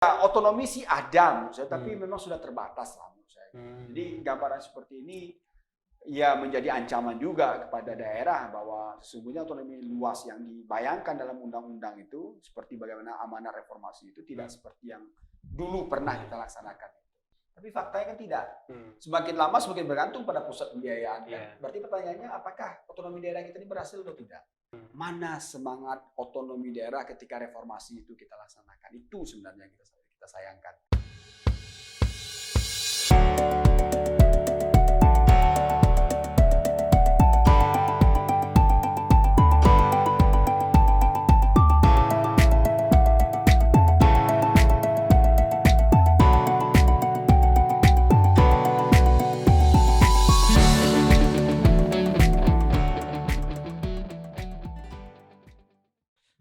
Otonomi sih ada menurut saya, tapi memang sudah terbatas lah menurut saya. Jadi gambaran seperti ini ya menjadi ancaman juga kepada daerah bahwa sesungguhnya otonomi luas yang dibayangkan dalam undang-undang itu seperti bagaimana amanah reformasi itu tidak seperti yang dulu pernah kita laksanakan. Tapi faktanya kan tidak. Semakin lama semakin bergantung pada pusat pembiayaan. Kan? Berarti pertanyaannya apakah otonomi daerah kita ini berhasil atau tidak? Mana semangat otonomi daerah ketika reformasi itu kita laksanakan? Itu sebenarnya yang kita sayangkan.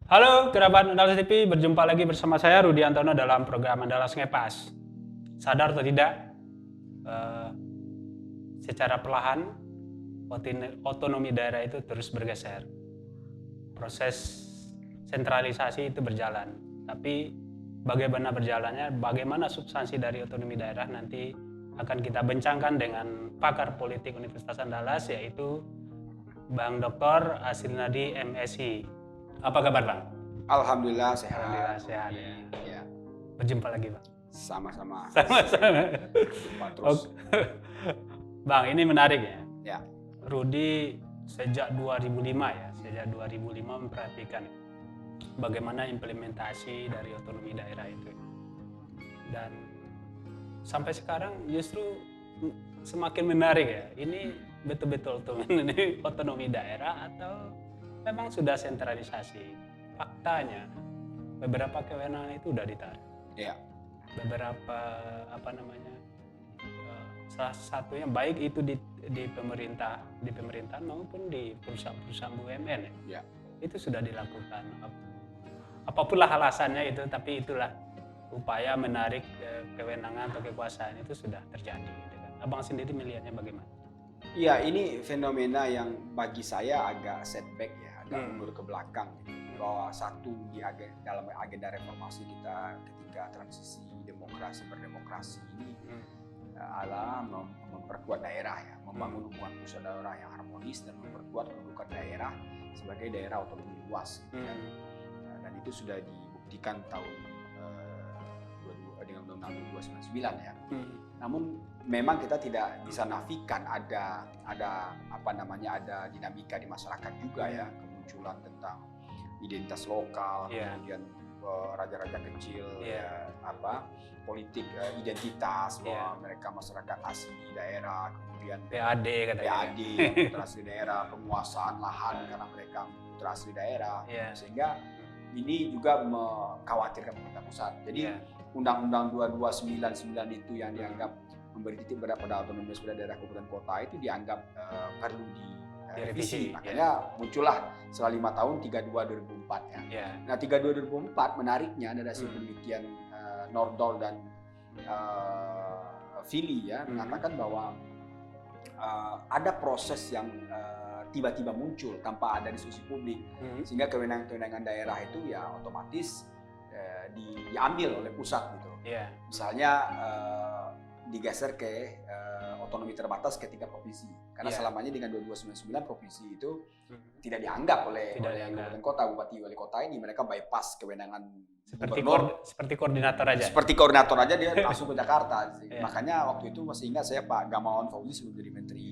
Halo kerabat Andalas TV, berjumpa lagi bersama saya Rudi Antono dalam program Andalas Ngepas. Sadar atau tidak, secara perlahan otonomi daerah itu terus bergeser. Proses sentralisasi itu berjalan, tapi bagaimana berjalannya, bagaimana substansi dari otonomi daerah nanti akan kita bincangkan dengan pakar politik Universitas Andalas, yaitu Bang Dr. Asrinadi MSI. Apa kabar Bang? Alhamdulillah sehat. Alhamdulillah sehat. Ya. Berjumpa lagi Bang. Sama-sama. Terus. Bang, ini menarik ya. Ya. Rudi sejak 2005 ya, sejak 2005 memperhatikan bagaimana implementasi dari otonomi daerah itu. Dan sampai sekarang justru semakin menarik ya. Ini betul-betul otonomi daerah atau memang sudah sentralisasi. Faktanya beberapa kewenangan itu sudah ditarik. Ya. Beberapa salah satunya baik itu di pemerintahan maupun di perusahaan-perusahaan BUMN ya. Itu sudah dilakukan. Apapunlah alasannya itu, tapi itulah upaya menarik kewenangan atau kekuasaan itu sudah terjadi. Abang sendiri melihatnya bagaimana? Iya, ini fenomena yang bagi saya agak setback ya, agak mundur ke belakang. Bahwa satu dalam agenda reformasi kita ketika transisi demokrasi berdemokrasi ini adalah memperkuat daerah ya, membangun hubungan pusat daerah yang harmonis dan memperkuat kedudukan daerah sebagai daerah otonomi luas. Dan itu sudah dibuktikan tahun dengan Undang-Undang 299 ya. Namun memang kita tidak bisa nafikan ada dinamika di masyarakat juga ya, kemunculan tentang identitas lokal, kemudian raja-raja kecil, politik identitas bahwa mereka masyarakat asli daerah, kemudian PAD putra asli daerah, penguasaan lahan karena mereka putra asli daerah, sehingga ini juga mengkhawatirkan pemerintah pusat. Jadi Undang-Undang 2299 itu yang dianggap memberi titik berat pada otonomi daerah kabupaten kota itu dianggap perlu direvisi. Makanya muncullah setelah 5 tahun 32 2004 ya. Nah 32 2004 menariknya ada hasil penelitian Nordal dan Fili ya mengatakan bahwa ada proses yang tiba-tiba muncul tanpa ada diskusi publik sehingga kewenangan-kewenangan daerah itu ya otomatis diambil oleh pusat gitu. Misalnya digeser ke otonomi terbatas ke tingkat provinsi. Karena selamanya dengan 2299 provinsi itu tidak dianggap oleh kabupaten kota, bupati, wali kota ini, mereka bypass kewenangan seperti koordinator aja. Seperti koordinator aja dia langsung ke Jakarta. Makanya waktu itu masih ingat saya Pak Gamawan Fauzi sebelum jadi Menteri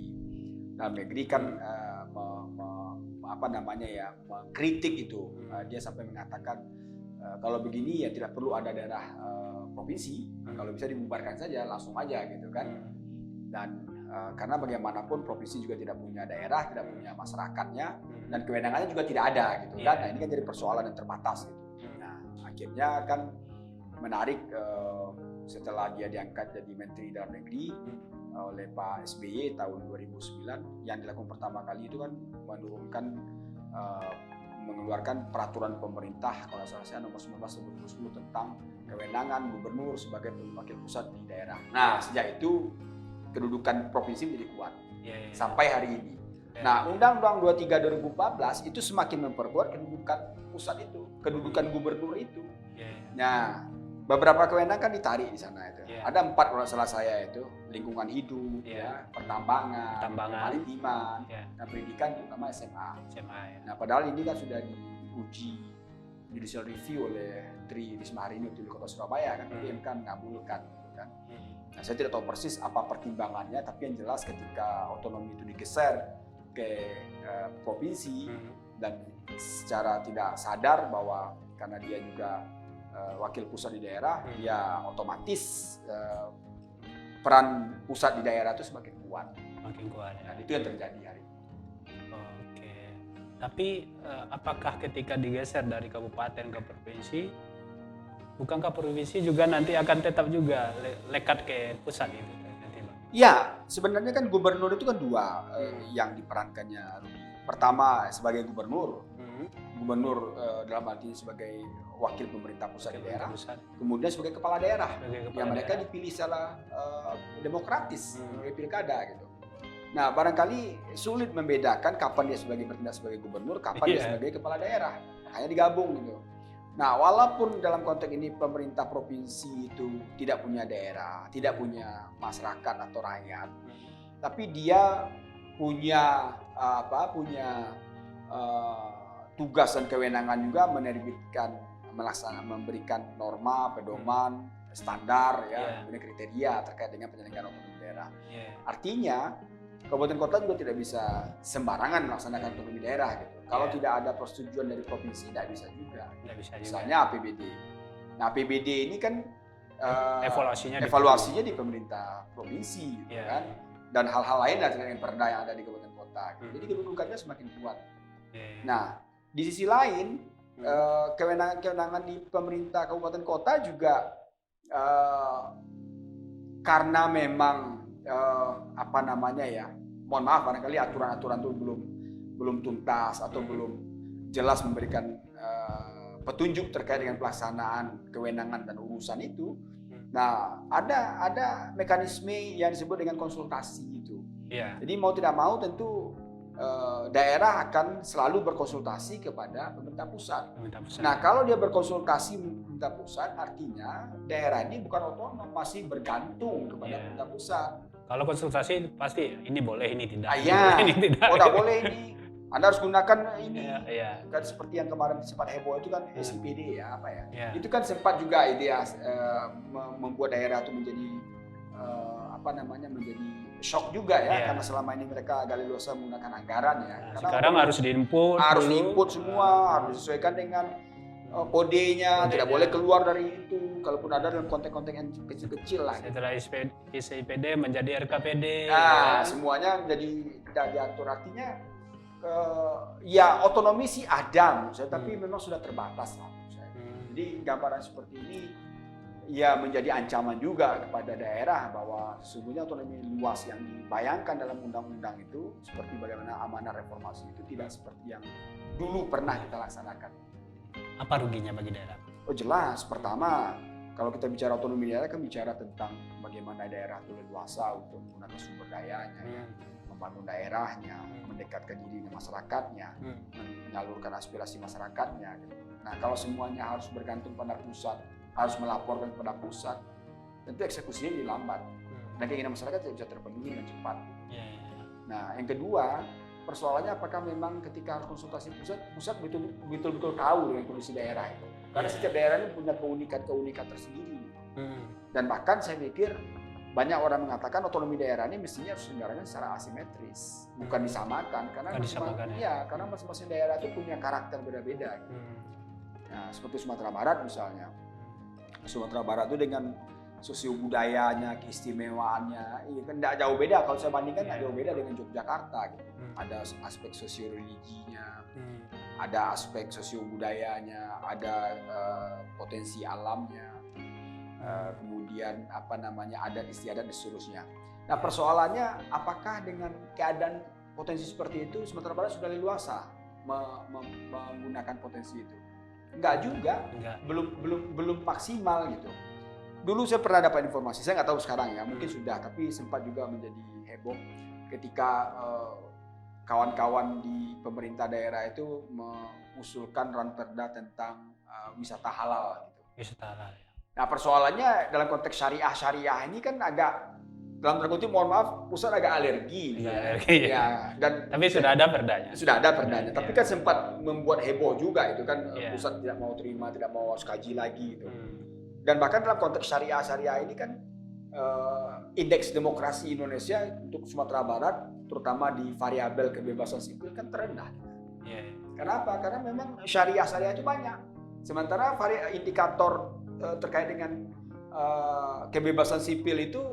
Dalam Negeri kan mengkritik itu. Dia sampai mengatakan kalau begini ya tidak perlu ada daerah provinsi, kalau bisa dibubarkan saja langsung aja gitu kan. Dan karena bagaimanapun provinsi juga tidak punya daerah, tidak punya masyarakatnya, dan kewenangannya juga tidak ada gitu kan. Nah ini kan jadi persoalan yang terbatas gitu. Nah akhirnya kan menarik setelah dia diangkat jadi Menteri Dalam Negeri oleh Pak SBY tahun 2009, yang dilakukan pertama kali itu kan mengeluarkan peraturan pemerintah kalau salah saya nomor 19 2010 tentang kewenangan gubernur sebagai wakil pusat di daerah. Nah sejak itu kedudukan provinsi menjadi kuat sampai hari ini. Nah Undang-Undang 23 2014 itu semakin memperkuat kedudukan pusat itu, kedudukan gubernur itu. Nah beberapa kewenangan kan ditarik di sana itu. Yeah. Ada 4 kalau salah saya itu, lingkungan hidup, Yeah. ya, pertambangan, Pertambangan. kemaritiman, Yeah. dan pendidikan terutama SMA. SMA ya. Nah, padahal ini kan sudah diuji judicial review oleh Tri Risma hari ini di Kota Surabaya kan, tapi MK mengabulkan gitu kan. Nah, saya tidak tahu persis apa pertimbangannya, tapi yang jelas ketika otonomi itu digeser ke provinsi dan secara tidak sadar bahwa karena dia juga wakil pusat di daerah, ya otomatis peran pusat di daerah itu semakin kuat. Makin kuat ya. Dan itu yang terjadi hari ini. Oke. Tapi apakah ketika digeser dari kabupaten ke provinsi, bukankah provinsi juga nanti akan tetap juga lekat ke pusat itu nanti, Bang? Ya, sebenarnya kan gubernur itu kan 2 yang diperankannya, Rudi. Pertama sebagai gubernur, gubernur dalam arti sebagai wakil pemerintah pusat di daerah, kemudian sebagai kepala daerah, yang mereka dipilih secara demokratis melalui pilkada gitu. Nah, barangkali sulit membedakan kapan dia bertindak sebagai gubernur, kapan dia sebagai kepala daerah, makanya digabung gitu. Nah, walaupun dalam konteks ini pemerintah provinsi itu tidak punya daerah, tidak punya masyarakat atau rakyat, tapi dia punya tugas dan kewenangan juga memberikan norma, pedoman, standar, kemudian kriteria terkait dengan penyelenggaraan otonomi daerah. Artinya kabupaten kota juga tidak bisa sembarangan melaksanakan otonomi daerah gitu. Kalau tidak ada persetujuan dari provinsi, tidak bisa juga. Misalnya APBD. Nah, APBD ini kan evaluasinya di pemerintah provinsi, gitu kan. Dan hal-hal lain dengan perda yang ada di kabupaten kota. Gitu. Jadi kedudukannya semakin kuat. Nah, di sisi lain kewenangan-kewenangan di pemerintah kabupaten kota juga karena memang mohon maaf barangkali aturan-aturan itu belum tuntas atau belum jelas memberikan petunjuk terkait dengan pelaksanaan kewenangan dan urusan itu. Nah, ada mekanisme yang disebut dengan konsultasi itu. Jadi mau tidak mau tentu daerah akan selalu berkonsultasi kepada pemerintah pusat. Nah, kalau dia berkonsultasi pemerintah pusat, artinya daerah ini bukan otonom, masih bergantung kepada pemerintah pusat. Kalau konsultasi pasti ini boleh, ini tidak. Ini tidak. Tidak boleh ini. Anda harus gunakan ini. Kan seperti yang kemarin sempat heboh itu kan SIPD Itu kan sempat juga ide membuat daerah itu menjadi menjadi shock juga ya, karena selama ini mereka agak leluasa menggunakan anggaran ya. Karena sekarang harus diinput. Harus diinput semua, harus disesuaikan dengan kodenya, tidak boleh keluar dari itu. Kalaupun ada dalam konteks-konteks yang kecil-kecil lah. Setelah SIPD menjadi RKPD. Semuanya menjadi tidak diatur. Artinya ya otonomi sih ada, tapi memang sudah terbatas lah. Jadi gambaran seperti ini ya menjadi ancaman juga kepada daerah bahwa sesungguhnya otonomi luas yang dibayangkan dalam undang-undang itu seperti bagaimana amanah reformasi itu tidak seperti yang dulu pernah kita laksanakan. Apa ruginya bagi daerah? Oh jelas, pertama kalau kita bicara otonomi daerah kan bicara tentang bagaimana daerah itu leluasa untuk menggunakan sumber dayanya, membangun daerahnya, mendekatkan diri dengan masyarakatnya, menyalurkan aspirasi masyarakatnya. Nah kalau semuanya harus bergantung pada pusat, harus melaporkan kepada pusat, tentu eksekusinya jadi lambat. Dan keinginan masyarakat tidak bisa terpenuhi dengan cepat. Nah, yang kedua, persoalannya apakah memang ketika harus konsultasi pusat betul-betul tahu dengan kondisi daerah itu. Karena setiap daerah ini punya keunikan tersendiri. Dan bahkan saya pikir banyak orang mengatakan otonomi daerah ini mestinya harus diselenggarakan secara asimetris, bukan disamakan. Karena karena masing-masing daerah itu punya karakter beda-beda. Nah, seperti Sumatera Barat misalnya. Sumatera Barat itu dengan sosio budayanya, keistimewaannya, kan tidak jauh beda. Kalau saya bandingkan tidak jauh beda dengan Yogyakarta. Gitu. Ada aspek sosio religinya, ada aspek sosio budayanya, ada potensi alamnya, kemudian adat istiadat dan seterusnya. Nah persoalannya apakah dengan keadaan potensi seperti itu Sumatera Barat sudah leluasa menggunakan potensi itu? Enggak juga, belum maksimal gitu. Dulu saya pernah dapat informasi, saya nggak tahu sekarang ya, mungkin sudah, tapi sempat juga menjadi heboh ketika kawan-kawan di pemerintah daerah itu mengusulkan ranperda tentang wisata halal gitu. Wisata halal. Nah persoalannya dalam konteks syariah ini kan agak, dalam tanda kutip mohon maaf, pusat agak alergi. Ya. Dan tapi sudah ada perdanya. Sudah ada perdanya. Tapi kan sempat membuat heboh juga itu kan, pusat tidak mau terima, tidak mau kaji lagi gitu. Dan bahkan dalam konteks syariah ini kan indeks demokrasi Indonesia untuk Sumatera Barat, terutama di variabel kebebasan sipil kan terendah. Kenapa? Karena memang syariah itu banyak. Sementara indikator terkait dengan kebebasan sipil itu,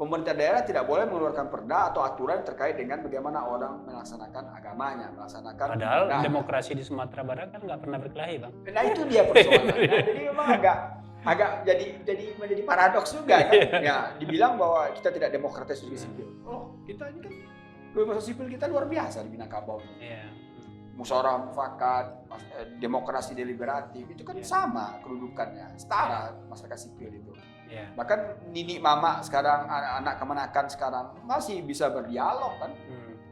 pemerintah daerah tidak boleh mengeluarkan perda atau aturan terkait dengan bagaimana orang melaksanakan agamanya, melaksanakan. Padahal demokrasi di Sumatera Barat kan nggak pernah berkelahi, Bang. Nah itu dia persoalannya. Jadi memang agak jadi menjadi paradoks juga kan. Ya, dibilang bahwa kita tidak demokratis di sipil. Oh, kita ini kan kebebasan sipil kita luar biasa di Minangkabau ini. Musyawarah mufakat, demokrasi deliberatif itu kan sama kedudukannya, setara masyarakat sipil itu. Bahkan nini mama sekarang, anak kemenakan sekarang masih bisa berdialog kan,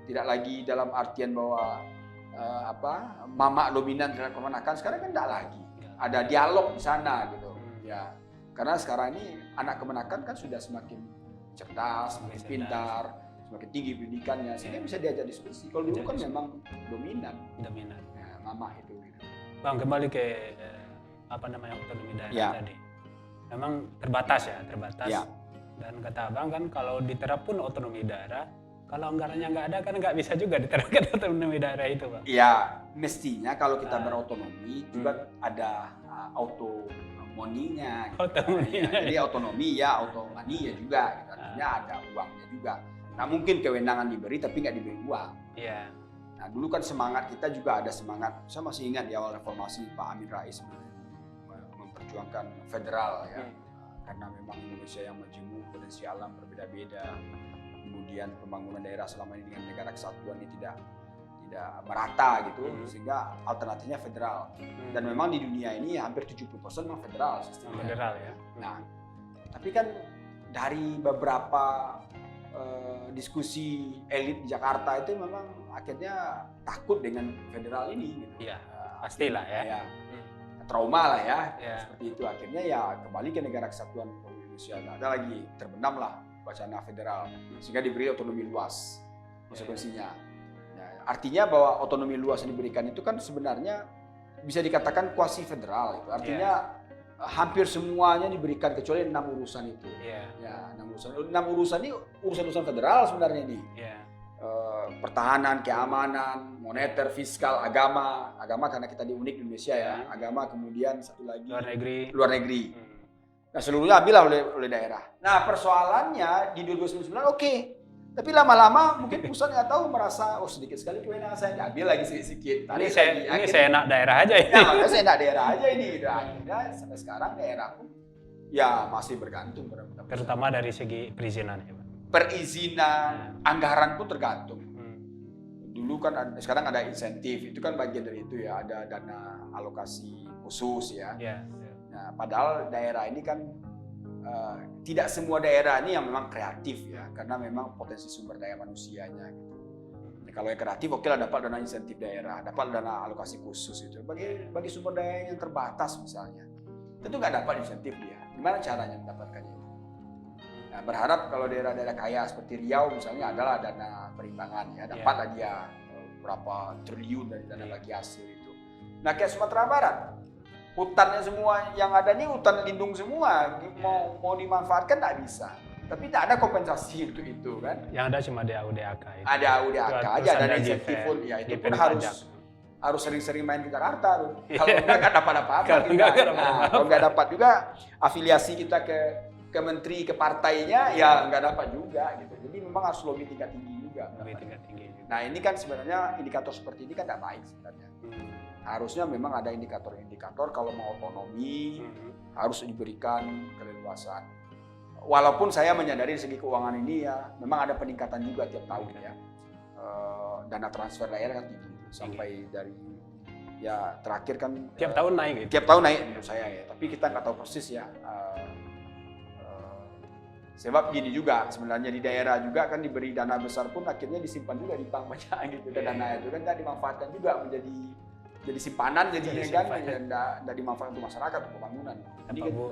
tidak lagi dalam artian bahwa mama dominan terhadap kemenakan, sekarang kan tidak lagi, ada dialog di sana gitu. Ya, karena sekarang ini anak kemenakan kan sudah semakin cerdas, semakin pintar, semakin tinggi pendidikannya, sehingga bisa diajak diskusi. Kalau dulu kan memang dominan. Ya, mama itu. Gitu. Bang, kembali ke otonomi daerah tadi. Memang terbatas. Ya. Dan kata Abang kan kalau diterap pun otonomi daerah, kalau anggarannya nggak ada kan nggak bisa juga diterapkan otonomi daerah itu, Bang. Ya, mestinya kalau kita berotonomi juga ada otomoninya. Jadi otonomi ya, otomani ya juga. Gitu. Artinya ada uangnya juga. Nah mungkin kewenangan diberi tapi nggak diberi uang. Nah dulu kan semangat kita juga ada semangat, saya masih ingat di awal reformasi Pak Amin Rais memperjuangkan federal ya, karena memang Indonesia yang majemuk, potensi alam berbeda-beda, kemudian pembangunan daerah selama ini dengan negara kesatuan ini tidak merata gitu, sehingga alternatifnya federal. Dan memang di dunia ini hampir 70% memang federal sistemnya. Federal ya. Nah tapi kan dari beberapa diskusi elit di Jakarta itu memang akhirnya takut dengan federal ini. Gitu. Iya, pastilah ya. Trauma lah ya, seperti itu. Akhirnya ya kembali ke negara kesatuan Indonesia. Nggak ada lagi, terbenam lah wacana federal, sehingga diberi otonomi luas konsekuensinya. Nah, artinya bahwa otonomi luas yang diberikan itu kan sebenarnya bisa dikatakan kuasi federal. Itu artinya hampir semuanya diberikan kecuali 6 urusan itu. Ya, 6 urusan ini urusan federal sebenarnya ini. Pertahanan, keamanan, moneter, fiskal, agama karena kita di unik Indonesia ya. Agama, kemudian satu lagi luar negeri. Nah, seluruhnya ambillah oleh daerah. Nah, persoalannya di 2009 oke. Tapi lama-lama mungkin pusat nggak tahu, merasa sedikit sekali kewenangan saya, diambil lagi sedikit. Ini saya enak daerah aja ini. Ya, makanya saya enak daerah aja ini. Akhirnya sampai sekarang daerah pun ya masih bergantung pada undang-undang. Terutama dari segi perizinan ya, Pak. Perizinan, anggaran pun tergantung. Dulu kan sekarang ada insentif, itu kan bagian dari itu ya, ada dana alokasi khusus ya. Nah, padahal daerah ini kan tidak semua daerah ini yang memang kreatif ya, karena memang potensi sumber daya manusianya gitu. Nah, kalau yang kreatif oke lah dapat dana insentif daerah, dapat dana alokasi khusus itu. Bagi sumber daya yang terbatas misalnya, tentu nggak dapat insentif dia. Gimana caranya mendapatkannya? Nah, berharap kalau daerah-daerah kaya seperti Riau misalnya adalah dana perimbangan ya, dapatlah dia berapa triliun dari dana bagi hasil itu. Nah, kayak Sumatera Barat, hutannya semua yang ada ini hutan lindung semua, mau dimanfaatkan tak bisa. Tapi tak ada kompensasi untuk itu kan. Yang ada cuma DAUDAK. Ada DAUDAK aja, ada insentif pun ya, itu pun harus sering-sering main ke Jakarta tuh. Kalau enggak dapat apa-apa. Kalau enggak dapat juga afiliasi kita ke menteri, ke partainya ya enggak dapat juga gitu. Jadi memang harus lobby tingkat tinggi juga. Nah, ini kan sebenarnya indikator seperti ini kan tidak baik sebenarnya. Harusnya memang ada indikator-indikator kalau mau otonomi harus diberikan keleluasaan. Walaupun saya menyadari segi keuangan ini ya memang ada peningkatan juga tiap tahun ya. Dana transfer daerah kan tinggi sampai dari ya terakhir kan tiap tahun naik gitu. Tiap tahun naik menurut saya ya. Tapi kita nggak tahu persis ya. Sebab gini juga sebenarnya di daerah juga kan diberi dana besar pun akhirnya disimpan juga di bank banyak gitu. Dan dana itu kan nggak dimanfaatkan juga menjadi simpanan jadinya kan, nggak dimanfaatkan untuk masyarakat, untuk pembangunan.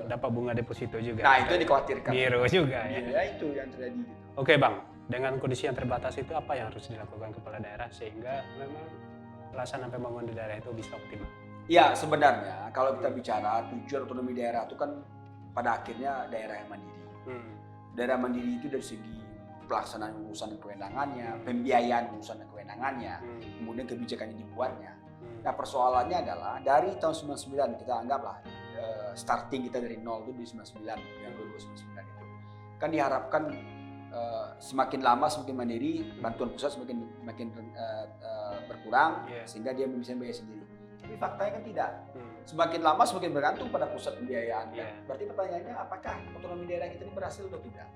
dapat bunga deposito juga. Nah, itu yang dikhawatirkan. Biru juga ya. Ya itu yang terjadi gitu. Oke Bang, dengan kondisi yang terbatas itu apa yang harus dilakukan kepala daerah sehingga memang pelaksanaan pembangunan di daerah itu bisa optimal? Ya, sebenarnya kalau kita bicara tujuan otonomi daerah itu kan pada akhirnya daerah yang mandiri. Daerah mandiri itu dari segi pelaksanaan urusan kewenangannya, pembiayaan urusan kewenangannya, kemudian kebijakannya dibuatnya. Nah, persoalannya adalah dari tahun 99 kita anggaplah starting kita dari nol itu di 99 yang 2099 itu. Kan diharapkan semakin lama semakin mandiri, bantuan pusat semakin berkurang sehingga dia bisa bayar sendiri. Tapi faktanya kan tidak. Semakin lama semakin bergantung pada pusat pembiayaan. Berarti pertanyaannya apakah otonomi daerah kita ini berhasil atau tidak?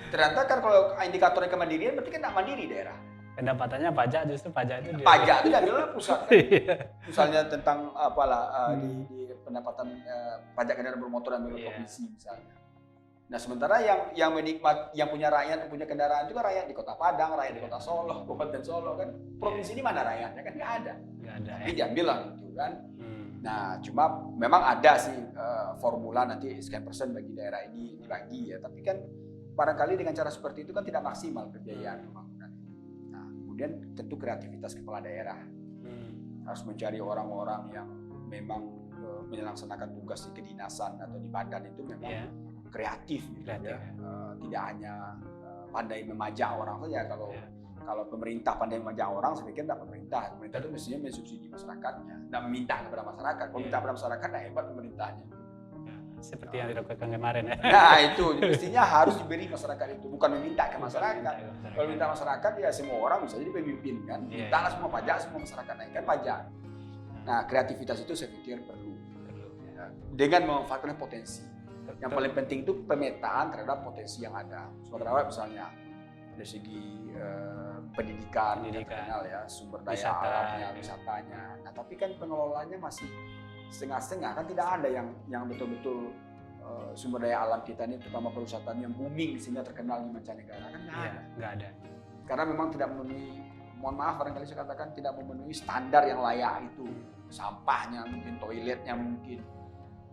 Ternyata kan kalau indikatornya kemandirian berarti kan tidak mandiri daerah. Pendapatannya pajak, justru pajak itu pajak itu diambil oleh pusat kan. Misalnya tentang apalah di pendapatan pajak kendaraan bermotor ambil oleh provinsi misalnya. Nah, sementara yang punya rakyat, yang punya kendaraan juga rakyat di Kota Padang, rakyat di Kota Solo, Kabupaten Solo kan. Provinsi ini mana rakyatnya kan nggak ada. Tapi diambil lah gitu kan. Nah, cuma memang ada sih formula nanti sekian persen bagi daerah ini dibagi ya. Tapi kan barangkali dengan cara seperti itu kan tidak maksimal pembiayaan pembangunan. Nah, kemudian tentu kreativitas kepala daerah harus mencari orang-orang yang memang melaksanakan tugas di kedinasan atau di badan itu memang kreatif gitu ya. Tidak hanya pandai memajak orang saja. Kalau pemerintah pandai memajak orang, saya pikir tidak pemerintah itu mestinya mensubsidi masyarakatnya, dan meminta kepada masyarakat. Kalau minta kepada masyarakat, nah hebat pemerintahnya. Seperti yang dilakukan kemarin ya. Nah itu mestinya harus diberi masyarakat itu, bukan meminta ke masyarakat. Kalau minta masyarakat ya semua orang bisa jadi pemimpin kan. Mintalah semua pajak, semua masyarakat naikkan pajak. Nah kreativitas itu saya pikir perlu. Dengan memanfaatkan potensi. Yang paling penting itu pemetaan terhadap potensi yang ada. Sementara misalnya dari segi pendidikan ya, sumber daya alamnya, wisatanya. Nah, tapi kan pengelolaannya masih setengah-setengah, kan tidak ada yang betul-betul sumber daya alam kita ini, terutama pariwisata yang booming sehingga terkenal di mancanegara kan nggak ada. Karena memang tidak memenuhi, mohon maaf barangkali saya katakan tidak memenuhi standar yang layak itu. Sampahnya mungkin, toiletnya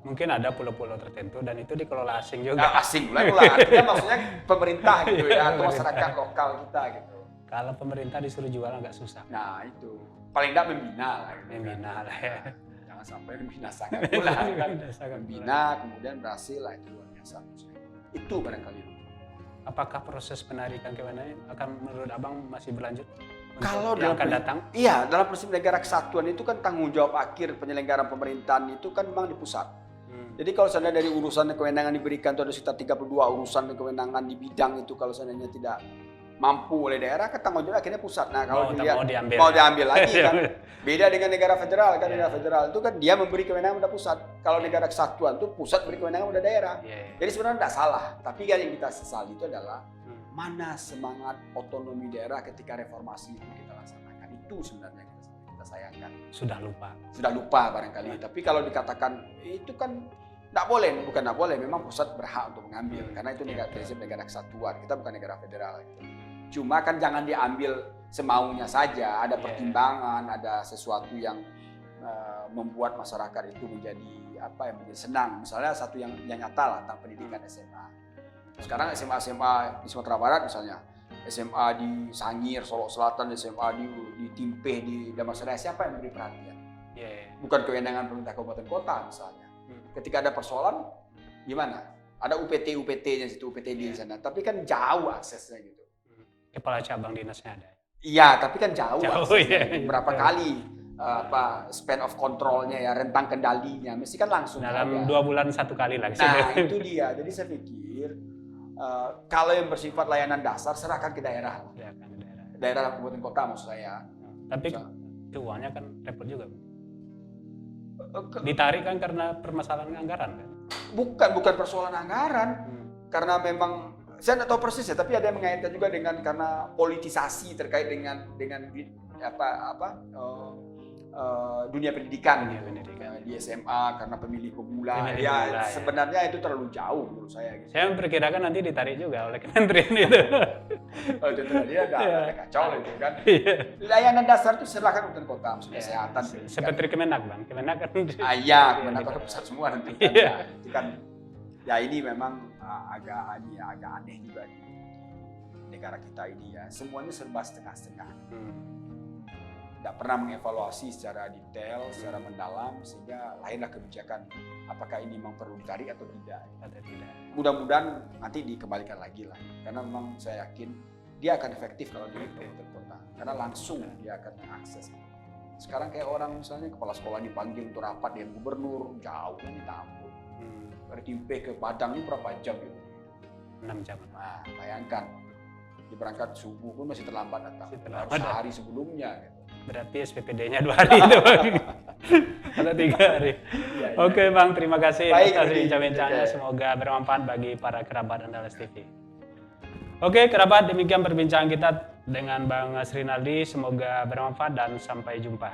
mungkin ada pulau-pulau tertentu dan itu dikelola asing juga. Nah, asing lah, artinya maksudnya pemerintah gitu ya, atau masyarakat lokal kita gitu. Kalau pemerintah disuruh jual agak susah. Nah itu, paling tidak membina lah. Gitu, membina lah ya. Jangan sampai membinasakan pula kan. Membina kemudian berhasil lah, itu luar biasa. Itu barangkali. Apakah proses penarikan kewenangan akan menurut Abang masih berlanjut? Kalau yang akan datang? Iya, dalam prinsip negara kesatuan itu kan tanggung jawab akhir penyelenggaraan pemerintahan itu kan memang di pusat. Jadi kalau seandainya dari urusan kewenangan diberikan itu ada sekitar 32 urusan kewenangan di bidang itu, kalau seandainya tidak mampu oleh daerah, kan tanggung jawab akhirnya pusat. Nah kalau mau diambil lagi kan, beda dengan negara federal kan. Negara federal itu kan dia memberi kewenangan pada pusat. Kalau negara kesatuan itu pusat beri kewenangan pada daerah. Jadi sebenarnya tidak salah, tapi kan yang kita sesali itu adalah mana semangat otonomi daerah ketika reformasi itu kita laksanakan. Itu sebenarnya kita sayangkan. Sudah lupa barangkali. Tapi kalau dikatakan itu kan tidak boleh, bukan tidak boleh, memang pusat berhak untuk mengambil karena itu prinsip negara kesatuan, kita bukan negara federal gitu. Cuma kan jangan diambil semaunya saja, ada pertimbangan, ada sesuatu yang membuat masyarakat itu menjadi menjadi senang. Misalnya satu yang nyata lah tentang pendidikan SMA. Sekarang SMA di Sumatera Barat misalnya, SMA di Sangir, Solo Selatan, SMA di Timpeh, di Damansaraya, siapa yang beri perhatian? Bukan kewenangan pemerintah kabupaten kota misalnya. Ketika ada persoalan, gimana? Ada UPT-nya situ, UPTD di sana, tapi kan jauh aksesnya gitu. Kepala cabang dinasnya ada. Iya, tapi kan jauh aksesnya. Berapa kali span of control-nya ya, rentang kendalinya, mesti kan langsung. Dalam 2 bulan 1 kali lagi. Nah, itu dia. Jadi saya pikir kalau yang bersifat layanan dasar serahkan ke daerah. Daerah kabupaten kota maksud saya. Tapi itu uangnya kan repot juga. Ditarik kan karena permasalahan anggaran kan? Bukan persoalan anggaran, karena memang saya tidak tahu persis ya, tapi ada yang mengaitkan juga dengan karena politisasi terkait dengan dunia pendidikan, Dunia pendidikan. Di SMA karena pemilih pemula. Pemilih Ya pemula, ya. sebenarnya itu terlalu jauh menurut saya. Gitu. Saya memperkirakan nanti ditarik juga oleh kementerian itu. Oh, itu tadi ada kacau itu kan. Iya. Layanan dasar itu serahkan untuk kota, maksudnya kesehatan. Seperti Kemenak, Bang. Kemenak kan. Iya, kemenangan pusat semua nanti kan. Iya. Itu kan. Ya ini memang agak aneh juga di negara kita ini ya. Semuanya serba setengah-setengah. Tidak pernah mengevaluasi secara detail, secara mendalam, sehingga lahirlah kebijakan apakah ini memang perlu ditarik atau tidak. Mudah-mudahan nanti dikembalikan lagi lah, karena memang saya yakin dia akan efektif kalau di kabupaten kota, karena langsung dia akan mengakses. Sekarang kayak orang misalnya kepala sekolah dipanggil untuk rapat dengan gubernur, jauh kan minta ampun. Dari Timpe ke Padang ini berapa jam gitu? 6 jam. Nah, bayangkan, berangkat subuh pun masih terlambat datang, harus Terlambat. sehari sebelumnya. Gitu. Berarti SPPD-nya 2 hari itu, Bang. Atau 3 hari. Ya, Oke, Bang. Terima kasih Baik, atas Rudi. bincang-bincangnya. Oke. Semoga bermanfaat bagi para kerabat Andalas TV. Oke, kerabat. Demikian perbincangan kita dengan Bang Asrinaldi. Semoga bermanfaat dan sampai jumpa.